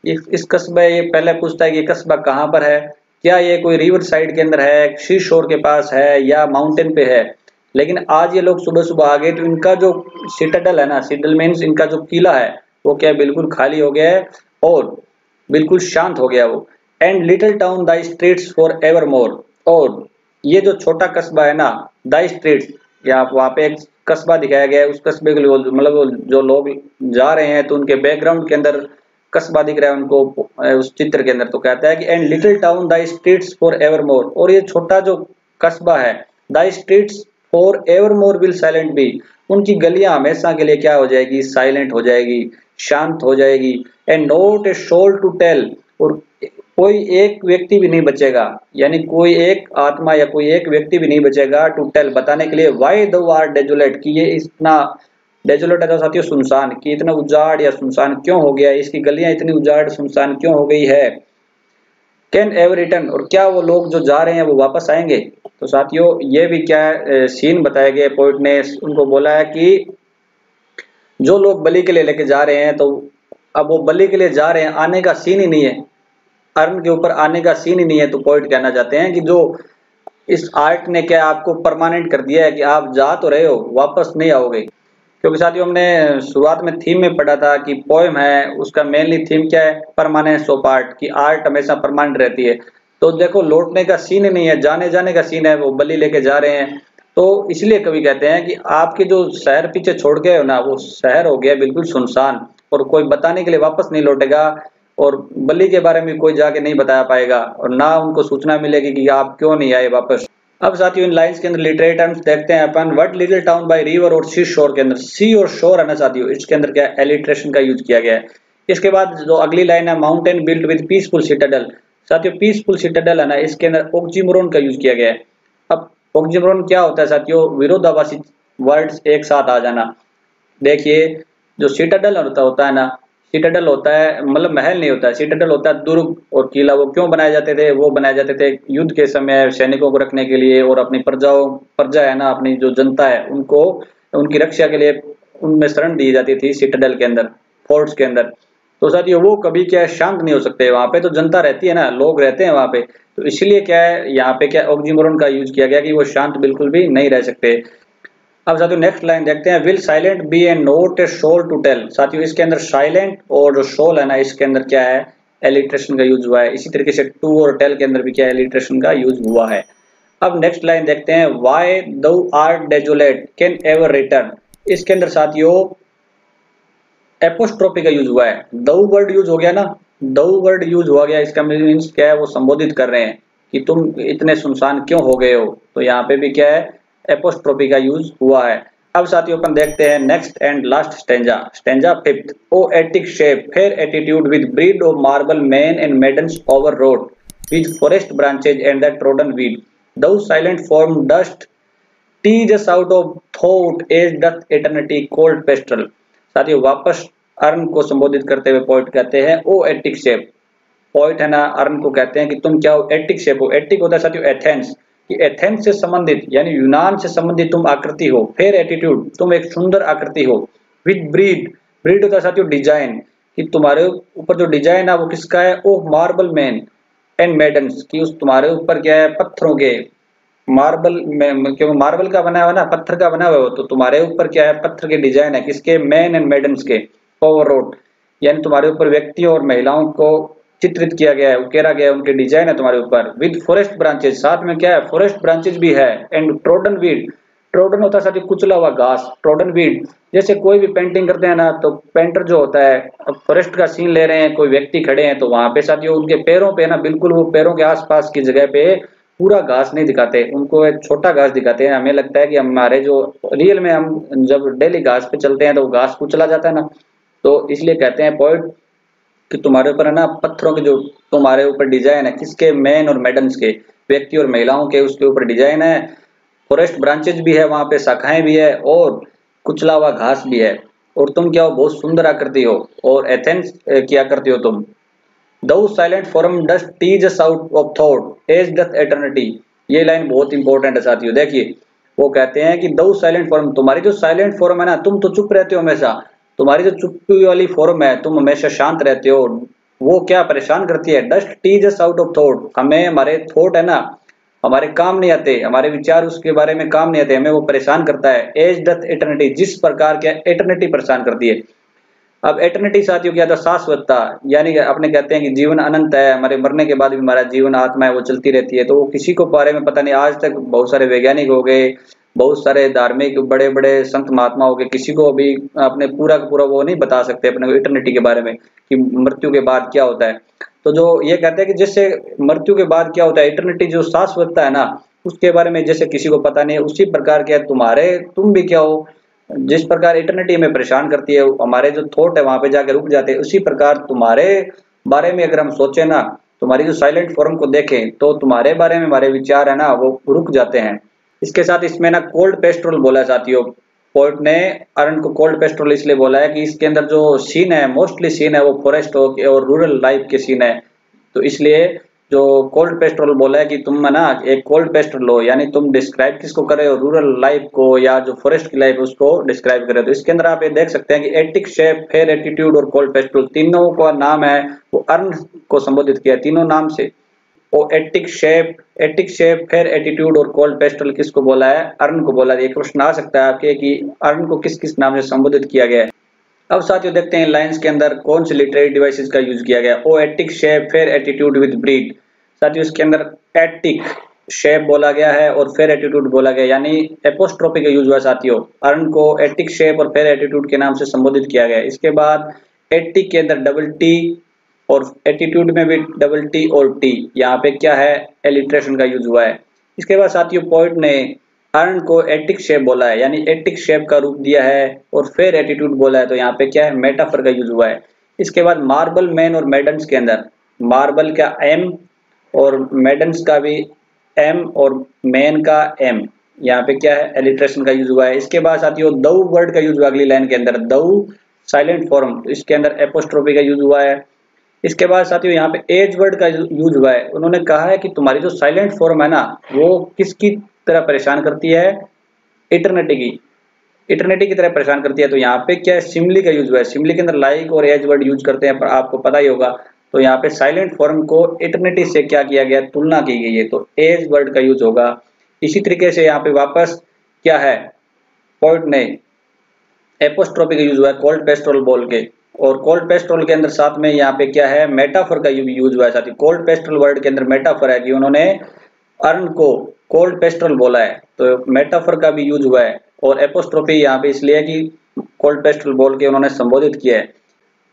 Speaker 1: इस कस्बे, ये पहले पूछता है कि ये कस्बा कहाँ पर है, क्या ये कोई रिवर साइड के अंदर है, सी शोर के पास है, या माउंटेन पे है। लेकिन आज ये लोग सुबह सुबह आ गए, तो इनका जो सिटाडेल है ना, सिटाडेल मीन्स इनका जो किला है, वो क्या बिल्कुल खाली हो गया है और बिल्कुल शांत हो गया वो। And little town thy streets for ever more, और ये जो छोटा कस्बा है ना दाई स्ट्रीट्स, या वहां पे एक कस्बा दिखाया गया है, उस कस्बे के लिए मतलब जो लोग जा रहे हैं, तो उनके बैकग्राउंड के अंदर कस्बा दिख रहा है उनको उस चित्र के अंदर। तो कहता है कि and little town thy streets for ever more, और ये छोटा जो कस्बा है thy streets for ever more will silent be, उनकी गलियां हमेशा के लिए क्या हो जाएगी, साइलेंट हो जाएगी, शांत हो जाएगी। And not a soul to tell, और कोई एक व्यक्ति भी नहीं बचेगा, यानी कोई एक आत्मा या कोई एक व्यक्ति भी नहीं बचेगा टू टेल, बताने के लिए, वाई दो आर डेजुलेट, कि ये इतना डेजोलेट है साथियों सुनसान, कि इतना उजाड़ या सुनसान क्यों हो गया, इसकी गलियां इतनी उजाड़ सुनसान क्यों हो गई है। कैन एवर रिटर्न, और क्या वो लोग जो जा रहे हैं वो वापस आएंगे। तो साथियों ये भी क्या सीन बताया गया, पोइट ने उनको बोला है कि जो लोग बलि के लिए लेके जा रहे हैं, तो अब वो बलि के लिए जा रहे हैं, आने का सीन ही नहीं है, अर्न के ऊपर आने का सीन ही नहीं है। तो पोइट कहना चाहते हैं कि जो इस आर्ट ने क्या आपको परमानेंट कर दिया है कि आप जा तो रहे हो, वापस नहीं आओगे। क्योंकि साथियों हमने शुरुआत में थीम में पढ़ा था कि पोएम है उसका मेनली थीम क्या है, परमानेंस ऑफ आर्ट, की आर्ट हमेशा परमानेंट रहती है। तो देखो लौटने का सीन ही नहीं है, जाने जाने का सीन है, वो बलि लेके जा रहे हैं। तो इसलिए कवि कहते हैं कि आपके जो शहर पीछे छोड़ गए हो ना, वो शहर हो गया बिल्कुल सुनसान, और कोई बताने के लिए वापस नहीं लौटेगा, और बलि के बारे में कोई जाके नहीं बता पाएगा, और ना उनको सूचना मिलेगी कि आप क्यों नहीं आए वापस। अब साथियों इन लाइंस के अंदर लिटरेरी टर्म्स देखते हैं अपन। What little town by river or sea शोर के अंदर सी और शोर है ना साथियों, इसके अंदर क्या एलिट्रेशन का यूज किया गया है। इसके बाद जो अगली लाइन है, mountain built with peaceful Citadel, साथियों पीसफुल सिटाडेल है ना, इसके अंदर ऑक्सीमोरोन का यूज किया गया है। अब ऑक्सीमोरोन क्या होता है साथियों, विरोधाभासी वर्ड्स एक साथ आ जाना। देखिए जो सिटाडेल होता है ना, सिटाडेल होता है मतलब महल नहीं होता है, सिटाडेल होता है दुर्ग और किला। वो क्यों बनाए जाते थे, वो बनाए जाते थे युद्ध के समय सैनिकों को रखने के लिए, और अपनी प्रजा है ना, अपनी जो जनता है उनको उनकी रक्षा के लिए उनमें शरण दी जाती थी सिटाडेल के अंदर, फोर्ट्स के अंदर। तो साथियों वो कभी क्या शांत नहीं हो सकते, वहां पे तो जनता रहती है ना, लोग रहते हैं वहां पे। तो इसलिए क्या है यहाँ पे क्या ऑक्सीमोरोन का यूज किया गया कि वो शांत बिल्कुल भी नहीं रह सकते। अब साथियों नेक्स्ट लाइन देखते हैं, will silent be a not a soul to tell. साथियों इसके अंदर साइलेंट और जो शोल है ना, इसके अंदर क्या है एलिट्रेशन का यूज हुआ है। इसी तरीके से टू और टेल के अंदर भी क्या एलिट्रेशन का यूज हुआ है। अब नेक्स्ट लाइन देखते हैं, why do are desolate can ever return. इसके अंदर साथियों एपोस्ट्रोफी का यूज हुआ है, दो वर्ड यूज हो गया ना, दो वर्ड यूज हुआ गया। इसका मीन्स क्या है, वो संबोधित कर रहे हैं कि तुम इतने सुनसान क्यों हो गए हो। तो यहाँ पे भी क्या है एपोस्ट्रोफी का यूज हुआ है। अब साथियों अपन देखते हैं next and last stanza, stanza fifth. O Attic shape fair attitude with brede of marble men and maidens overwrought with forest branches and that trodden weed thou silent form dost tease us out of thought as doth eternity cold pastoral. साथियों वापस earn को संबोधित करते हुए poet कहते हैं ओ Attic shape. Poet है ना अर्न को कहते हैं कि तुम क्या हो, एटिक शेप हो। एटिक होता है साथियों एथेंस, कि एथेंस से संबंधित यानी यूनान से संबंधित तुम आकृति हो। फेयर एटीट्यूड तुम एक सुंदर आकृति हो। विद ब्रीड, ब्रीड होता है साथियों डिजाइन, कि तुम्हारे ऊपर जो डिजाइन है वो किसका है, ओ मार्बल मैन एंड मेडन्स, की उस तुम्हारे ऊपर क्या है पत्थरों के, मार्बल में क्योंकि मार्बल का बना हुआ ना, पत्थर का बना हुआ है, तो तुम्हारे ऊपर क्या है पत्थर के डिजाइन है, किसके, मैन एंड मेडन्स के। ओवर रोड यानी तुम्हारे ऊपर व्यक्तियों और महिलाओं को चित्रित किया गया है, उकेरा गया है, उनके डिजाइन है तुम्हारे ऊपर। विद फॉरेस्ट ब्रांचेज, साथ में क्या है फॉरेस्ट ब्रांचेज भी है। एंड ट्रोडन वीड, ट्रोडन होता है साथ ही कुचला हुआ घास, ट्रोडन वीड। जैसे कोई भी पेंटिंग करते हैं ना, तो पेंटर जो होता है, अब फॉरेस्ट का सीन ले रहे हैं, कोई व्यक्ति खड़े हैं, तो वहां पे साथियों उनके पैरों पे ना बिल्कुल वो पैरों के आसपास की जगह पे पूरा घास नहीं दिखाते, उनको एक छोटा घास दिखाते हैं। हमें लगता है कि हमारे जो रियल में हम जब डेली घास पे चलते हैं तो घास कुचला जाता है ना, तो इसलिए कहते हैं पॉइंट कि तुम्हारे ऊपर है ना पत्थरों के जो तुम्हारे ऊपर डिजाइन है, किसके, मैन और मेडन्स के, व्यक्ति और महिलाओं के, उसके ऊपर डिजाइन है। फॉरेस्ट ब्रांचेज भी है, वहां पे शाखाएं भी है, और कुचला हुआ घास भी है। और तुम क्या हो, बहुत सुंदर आकृति हो, और एथेंस की आकृति हो तुम। Thou silent form dost tease us out of thought as doth eternity. ये लाइन बहुत इंपॉर्टेंट है साथियों। देखिए वो कहते हैं कि दो साइलेंट फॉर्म, तुम्हारी जो साइलेंट फॉर्म है ना, तुम तो चुप रहते हो हमेशा, तुम्हारी जो चुप्पी वाली फॉर्म है, तुम हमेशा शांत रहते हो, वो क्या परेशान करती है। Dust tease us out of thought, हमें हमारे थॉट है ना, हमारे काम नहीं आते, हमारे विचार उसके बारे में काम नहीं आते, हमें वो परेशान करता है। एज डथ एटर्निटी, जिस प्रकार क्या एटर्निटी परेशान करती है। अब एटर्निटी साथियों क्या था, शाश्वतता, यानी अपने कहते हैं कि जीवन अनंत है, हमारे मरने के बाद भी हमारा जीवन आत्मा है वो चलती रहती है। तो वो किसी को बारे में पता नहीं, आज तक बहुत सारे वैज्ञानिक हो गए, बहुत सारे धार्मिक बड़े बड़े संत महात्मा हो गए, किसी को भी अपने पूरा का पूरा वो नहीं बता सकते अपने को इटर्निटी के बारे में कि मृत्यु के बाद क्या होता है। तो जो ये कहते हैं कि जैसे मृत्यु के बाद क्या होता है, इटर्निटी जो शाश्वतता है ना, उसके बारे में जैसे किसी को पता नहीं है, उसी प्रकार क्या तुम्हारे, तुम भी क्या हो, जिस प्रकार इटर्निटी में परेशान करती है, हमारे जो थॉट है वहां पे जाके रुक जाते हैं, उसी प्रकार तुम्हारे बारे में अगर हम सोचे ना, तुम्हारी जो साइलेंट फॉर्म को देखें, तो तुम्हारे बारे में हमारे विचार है ना वो रुक जाते हैं। इसके साथ इसमें ना कोल्ड पेस्ट्रोल बोला साथियों, पोइट ने अर्न को कोल्ड पेस्ट्रोल इसलिए बोला है कि इसके अंदर जो सीन है, मोस्टली सीन है वो फॉरेस्ट और रूरल लाइफ के सीन है। तो इसलिए जो कोल्ड पेस्ट्रोल बोला है कि तुम ना एक कोल्ड पेस्ट्रोल लो, यानी तुम डिस्क्राइब किसको कर रहे हो, रूरल लाइफ को या जो फॉरेस्ट की लाइफ उसको डिस्क्राइब कर रहे हो। तो इसके अंदर आप ये देख सकते हैं कि एटिक शेप, फेयर एटीट्यूड और कोल्ड पेस्ट्रोल तीनों का नाम है वो अर्न को संबोधित किया तीनों नाम से। वो एटिक शेप, फेयर एटीट्यूड और कोल्ड पेस्टल किसको बोला है, अर्न को बोला है। ये क्वेश्चन आ सकता है आपके कि अर्न को किस किस नाम से संबोधित किया गया है। अब साथियों देखते हैं लाइंस के अंदर कौन से लिटरेरी डिवाइसेस का यूज किया गया। O Attic shape, fair attitude with brede. साथियों इसके अंदर एटिक शेप बोला गया है और फेयर एटीट्यूड बोला गया, यानी एपोस्ट्रोफी का यूज हुआ साथियों। अर्न को एटिक शेप और फेयर एटीट्यूड के नाम से संबोधित किया गया। इसके बाद एटिक के अंदर डबल टी और एटीट्यूड में भी डबल टी और टी, यहाँ पे क्या है, एलिट्रेशन का यूज हुआ है। इसके बाद साथियों पोइट ने अर्न को एटिक शेप बोला है, यानी एटिक शेप का रूप दिया है, और फेयर एटीट्यूड बोला है, तो यहाँ पे क्या है, मेटाफर का यूज हुआ है। इसके बाद मार्बल मैन और मेडन्स के अंदर मार्बल का एम और मेडन्स का भी एम और मैन का एम, यहाँ पे क्या है, एलिट्रेशन का यूज हुआ है। इसके बाद साथियों दऊ वर्ड का यूज हुआ अगली लाइन के अंदर, दऊ साइलेंट फॉर्म, इसके अंदर एपोस्ट्रोफी का यूज हुआ है। इसके बाद साथियों यहाँ पे एज वर्ड का यूज हुआ है। उन्होंने कहा है कि तुम्हारी जो साइलेंट फॉर्म है ना वो किसकी तरह परेशान करती है, इटर्निटी की तरह परेशान करती है। तो यहाँ पे क्या है, सिमली का यूज हुआ है। सिमली के अंदर लाइक और एज वर्ड यूज करते हैं, पर आपको पता ही होगा। तो यहाँ पे साइलेंट फॉर्म को इटर्निटी से क्या किया गया, तुलना की गई है, तो एज वर्ड का यूज होगा। इसी तरीके से यहाँ पे वापस क्या है, पोइट ने एपोस्ट्रोफी का यूज हुआ है कोल्ड पेस्ट्रोल बोल के, और कोल्ड पेस्ट्रोल के अंदर साथ में यहाँ पे क्या है, मेटाफर का यूज हुआ है। साथ ही कोल्ड पेस्ट्रोल वर्ड के अंदर मेटाफर है कि उन्होंने अर्न को कोल्ड पेस्ट्रोल बोला है, तो मेटाफर का भी यूज हुआ है। और एपोस्ट्रोफी यहाँ पे इसलिए कि कोल्ड पेस्ट्रोल बोल के उन्होंने संबोधित किया है।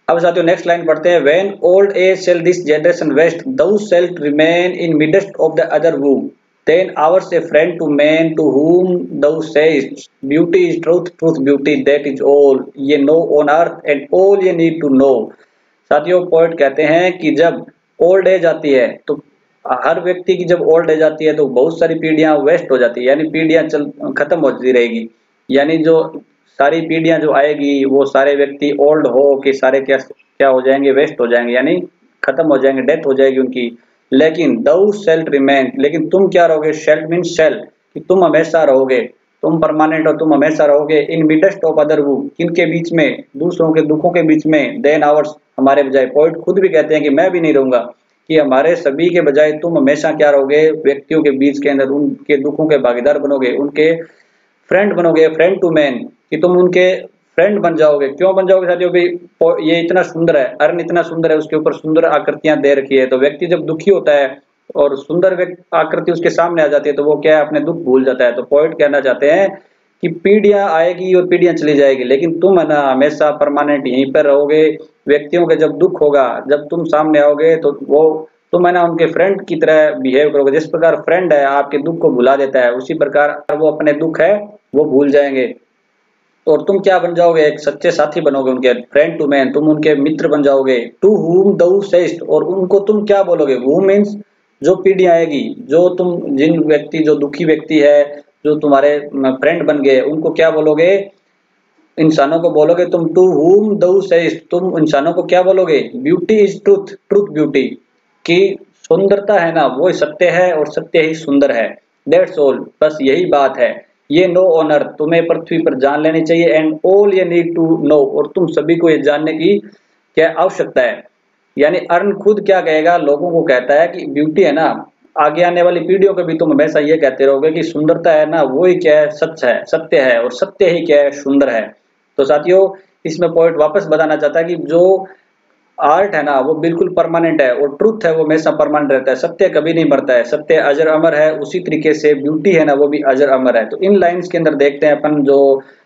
Speaker 1: अब साथियों नेक्स्ट लाइन पढ़ते हैं, when old age shall this generation waste thou shalt remain in midst of the other woe then ours a friend to man to whom thou sayest beauty is truth, truth beauty, that is all ye know on earth and all ye need to know। साथियों poet कहते हैं कि जब old age आती है तो हर व्यक्ति की जब ओल्ड एज आती है तो बहुत सारी पीढ़ियां वेस्ट हो जाती है, यानी पीढ़ियां खत्म होती रहेगी, यानी जो सारी पीढ़ियां जो आएगी वो सारे व्यक्ति ओल्ड हो के सारे क्या क्या हो जाएंगे, वेस्ट हो जाएंगे, यानी खत्म हो जाएंगे, डेथ हो जाएगी उनकी। लेकिन दऊ शेल्ट रिमेन, लेकिन तुम क्या रहोगे, शेल्ट मीन शेल, कि तुम हमेशा रहोगे, तुम परमानेंट हो, तुम हमेशा रहोगे। इन मिडेस्ट ऑफ अदर वू, किनके बीच में, दूसरों के दुखों के बीच में, देन आवर्स, हमारे बजाय। पोइट खुद भी कहते हैं कि मैं भी नहीं रहूंगा, कि हमारे सभी के बजाय तुम हमेशा क्या रहोगे, व्यक्तियों के बीच के अंदर उनके दुखों के भागीदार बनोगे, उनके फ्रेंड बनोगे, फ्रेंड टू मैन, कि तुम उनके फ्रेंड बन जाओगे। क्यों बन जाओगे साथियों भी, ये इतना सुंदर है, अर्न इतना सुंदर है, उसके ऊपर सुंदर आकृतियां दे रखी है। तो व्यक्ति जब दुखी होता है और सुंदर आकृति उसके सामने आ जाती है तो वो क्या है, अपने दुख भूल जाता है। तो पोइट कहना चाहते हैं कि पीढ़ियां आएगी और पीढ़ियां चली जाएगी, लेकिन तुम है ना हमेशा परमानेंट यहीं पर रहोगे। व्यक्तियों के जब दुख होगा, जब तुम सामने आओगे तो वो तुम है ना उनके फ्रेंड की तरह बिहेव करोगे। जिस प्रकार फ्रेंड है आपके दुख को भुला देता है, उसी प्रकार वो अपने दुख है वो भूल जाएंगे। और तुम क्या बन जाओगे, एक सच्चे साथी बनोगे उनके, फ्रेंड टू मैन, तुम उनके मित्र बन जाओगे। टू हुम दऊ सेस्ट, और उनको तुम क्या बोलोगे, हु मीन्स जो पीढ़ी आएगी, जो तुम जिन व्यक्ति, जो दुखी व्यक्ति है, जो तुम्हारे फ्रेंड बन गए, उनको क्या बोलोगे, इंसानों को बोलोगे तुम। टू हुम दऊ सेस्ट, तुम इंसानों को क्या बोलोगे, beauty is truth, truth beauty, की सुंदरता है ना वो सत्य है और सत्य ही सुंदर है। दैट्स ऑल, बस यही बात है। ये नो ऑन अर्थ, तुम्हें पृथ्वी पर जान लेनी चाहिए। एंड ऑल ये नीड टू नो, और तुम सभी को ये जानने की क्या आवश्यकता है। यानी अर्न खुद क्या कहेगा, लोगों को कहता है कि ब्यूटी है ना, आगे आने वाली पीढ़ियों को भी तुम हमेशा ये कहते रहोगे कि सुंदरता है ना वो ही क्या है, सच है, सत्य है, और सत्य ही क्या है, सुंदर है। तो साथियों इसमें पॉइंट वापस बताना चाहता है कि जो आर्ट है ना वो बिल्कुल परमानेंट है, और ट्रुथ है वो हमेशा परमानेंट रहता है, सत्य कभी नहीं मरता है, सत्य अजर अमर है। उसी तरीके से ब्यूटी है ना वो भी अजर अमर है। तो इन लाइंस के अंदर देखते हैं अपन जो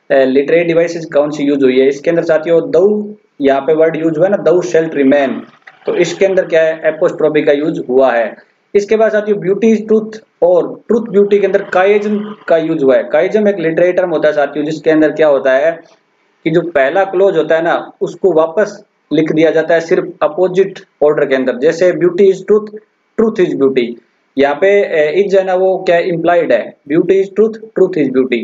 Speaker 1: लिटरेरी डिवाइसेस कौन सी यूज हुई है। इसके अंदर साथियों दऊ, यहाँ पे वर्ड यूज हुआ है ना, दऊ शेल्ट रिमेन, तो इसके अंदर क्या है, एपोस्ट्रोफी का यूज हुआ है। इसके बाद साथियों ब्यूटी इज ट्रुथ, और ट्रुथ ब्यूटी के अंदर काइज्म का यूज हुआ है। काइज्म एक लिटरेरी टर्म होता है साथियों, जिसके अंदर क्या होता है कि जो पहला क्लोज होता है ना उसको वापस लिख दिया जाता है सिर्फ अपोजिट ऑर्डर के अंदर। जैसे beauty is truth, truth is beauty, यहाँ पे इज है ना वो क्या इंप्लाइड है, beauty is truth, truth is beauty.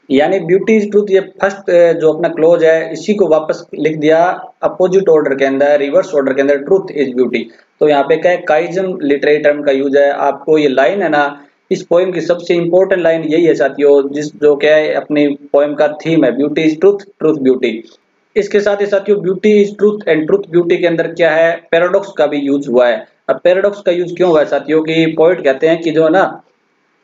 Speaker 1: यानी ब्यूटी इज ट्रूथ, ये फर्स्ट जो अपना क्लोज है इसी को वापस लिख दिया अपोजिट ऑर्डर के अंदर, रिवर्स ऑर्डर के अंदर, ट्रूथ इज ब्यूटी। तो यहाँ पे क्या है, काइजम लिटरेरी टर्म का यूज है। आपको ये लाइन है ना, इस पोएम की सबसे इंपॉर्टेंट लाइन यही है साथियों, जिस जो क्या है अपनी पोएम का थीम है, beauty is truth, truth beauty. इसके साथ ही साथियों beauty is truth and truth beauty के अंदर क्या है, पैराडॉक्स का भी यूज हुआ है। अब पैराडॉक्स का यूज क्यों हुआ है साथियों, की पोइट कहते हैं कि जो है ना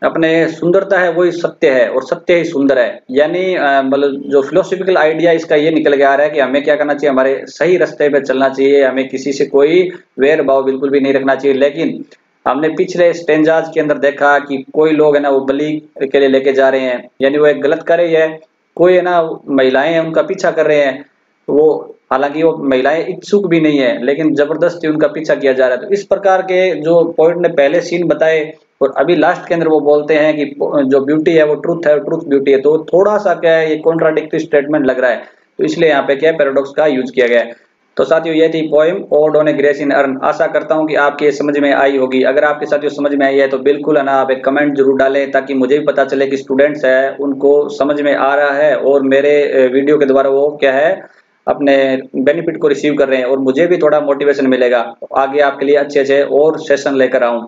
Speaker 1: अपने सुंदरता है वही सत्य है और सत्य ही सुंदर है। यानी मतलब जो फिलोसफिकल आइडिया इसका ये निकल के आ रहा है कि हमें क्या करना चाहिए, हमारे सही रास्ते पे चलना चाहिए, हमें किसी से कोई वैर भाव बिल्कुल भी नहीं रखना चाहिए। लेकिन हमने पिछले स्टेंजाज के अंदर देखा कि कोई लोग है ना वो बलि के लिए लेके जा रहे हैं, यानी वो एक गलत कर रही है, कोई है ना महिलाएं हैं उनका पीछा कर रहे हैं, वो हालांकि वो महिलाएं इच्छुक भी नहीं है लेकिन जबरदस्ती उनका पीछा किया जा रहा है। तो इस प्रकार के जो पॉइंट ने पहले सीन बताए और अभी लास्ट के अंदर वो बोलते हैं कि जो ब्यूटी है वो ट्रूथ है, ट्रूथ ब्यूटी है, तो थोड़ा सा क्या है ये कॉन्ट्राडिक्टरी स्टेटमेंट लग रहा है। तो इसलिए यहाँ पे क्या है पैराडॉक्स का यूज किया गया है। तो साथियों ये थी poem ode on a Grecian in urn. आशा करता हूँ कि आपके समझ में आई होगी। अगर आपके साथियों समझ में आई है तो बिल्कुल है ना आप एक कमेंट जरूर डालें, ताकि मुझे भी पता चले कि स्टूडेंट्स है उनको समझ में आ रहा है और मेरे वीडियो के द्वारा वो क्या है अपने बेनिफिट को रिसीव कर रहे हैं, और मुझे भी थोड़ा मोटिवेशन मिलेगा आगे आपके लिए अच्छे अच्छे और सेशन लेकर आऊं।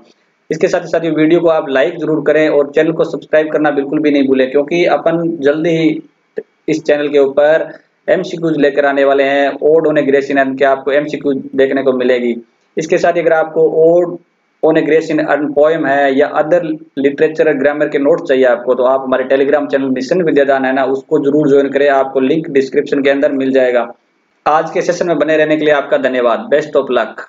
Speaker 1: इसके साथ ही साथ वीडियो को आप लाइक जरूर करें और चैनल को सब्सक्राइब करना बिल्कुल भी नहीं भूलें, क्योंकि अपन जल्दी ही इस चैनल के ऊपर एमसीक्यूज लेकर आने वाले हैं। Odd on a Grecian in earn के आपको एमसीक्यूज देखने को मिलेगी। इसके साथ ही अगर आपको odd on a Grecian in earn poem है या अदर लिटरेचर ग्रामर के नोट्स चाहिए आपको, तो आप हमारे टेलीग्राम चैनल मिशन विद्यादान है ना उसको जरूर ज्वाइन करें, आपको लिंक डिस्क्रिप्शन के अंदर मिल जाएगा। आज के सेशन में बने रहने के लिए आपका धन्यवाद। Best of luck.